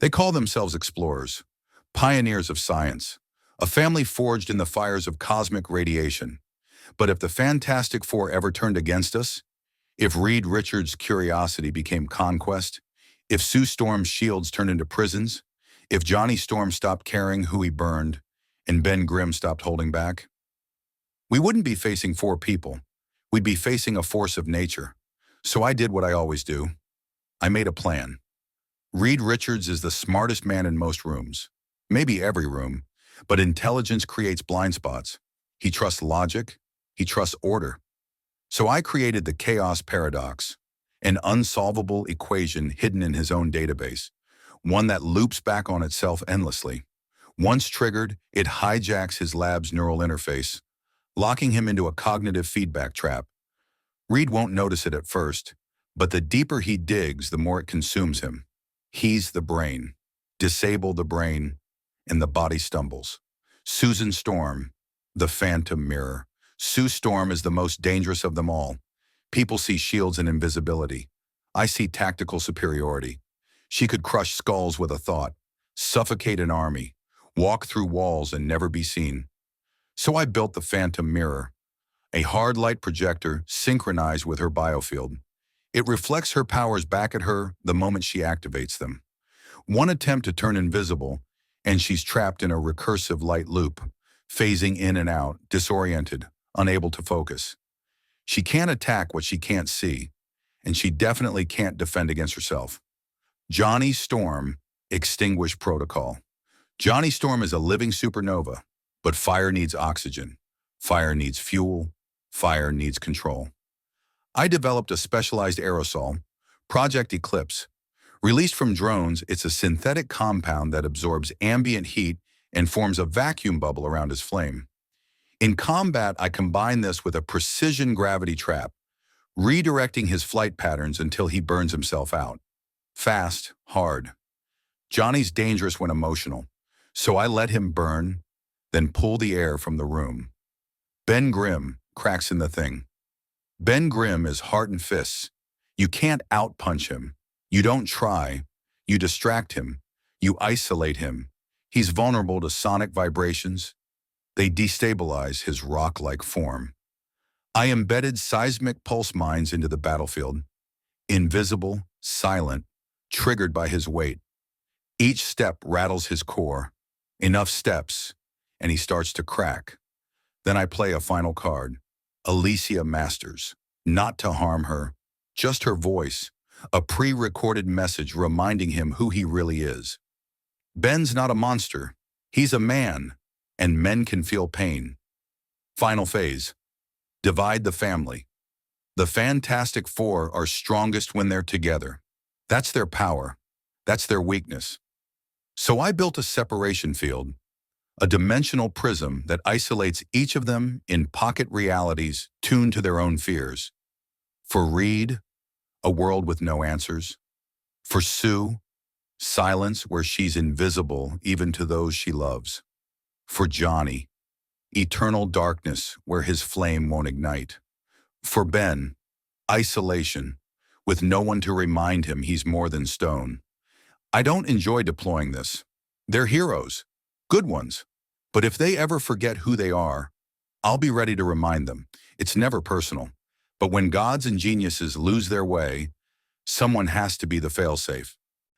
They call themselves explorers, pioneers of science, a family forged in the fires of cosmic radiation. But if the Fantastic Four ever turned against us, if Reed Richards' curiosity became conquest, if Sue Storm's shields turned into prisons, if Johnny Storm stopped caring who he burned, and Ben Grimm stopped holding back, we wouldn't be facing four people. We'd be facing a force of nature. So I did what I always do. I made a plan. Reed Richards is the smartest man in most rooms, maybe every room, but intelligence creates blind spots. He trusts logic, he trusts order. So I created the chaos paradox, an unsolvable equation hidden in his own database, one that loops back on itself endlessly. Once triggered, it hijacks his lab's neural interface, locking him into a cognitive feedback trap. Reed won't notice it at first, but the deeper he digs, the more it consumes him. He's the brain. Disable the brain, and the body stumbles. Susan Storm, the phantom mirror. Sue Storm is the most dangerous of them all. People see shields and invisibility. I see tactical superiority. She could crush skulls with a thought, suffocate an army, walk through walls and never be seen. So I built the phantom mirror, a hard light projector synchronized with her biofield. It reflects her powers back at her the moment she activates them. One attempt to turn invisible, and she's trapped in a recursive light loop, phasing in and out, disoriented, unable to focus. She can't attack what she can't see, and she definitely can't defend against herself. Johnny Storm, Extinguish Protocol. Johnny Storm is a living supernova, but fire needs oxygen. Fire needs fuel. Fire needs control. I developed a specialized aerosol, Project Eclipse. Released from drones, it's a synthetic compound that absorbs ambient heat and forms a vacuum bubble around his flame. In combat, I combine this with a precision gravity trap, redirecting his flight patterns until he burns himself out. Fast, hard. Johnny's dangerous when emotional, so I let him burn, then pull the air from the room. Ben Grimm cracks in the thing. Ben Grimm is heart and fists. You can't outpunch him. You don't try. You distract him. You isolate him. He's vulnerable to sonic vibrations. They destabilize his rock-like form. I embedded seismic pulse mines into the battlefield. Invisible, silent, triggered by his weight. Each step rattles his core. Enough steps, and he starts to crack. Then I play a final card. Alicia Masters. Not to harm her, just her voice. A pre-recorded message reminding him who he really is. Ben's not a monster. He's a man, and men can feel pain. Final phase. Divide the family. The Fantastic Four are strongest when they're together. That's their power. That's their weakness. So I built a separation field, a dimensional prism that isolates each of them in pocket realities tuned to their own fears. For Reed, a world with no answers. For Sue, silence where she's invisible even to those she loves. For Johnny, eternal darkness where his flame won't ignite. For Ben, isolation, with no one to remind him he's more than stone. I don't enjoy deploying this. They're heroes, good ones. But if they ever forget who they are, I'll be ready to remind them. It's never personal. But when gods and geniuses lose their way, someone has to be the failsafe.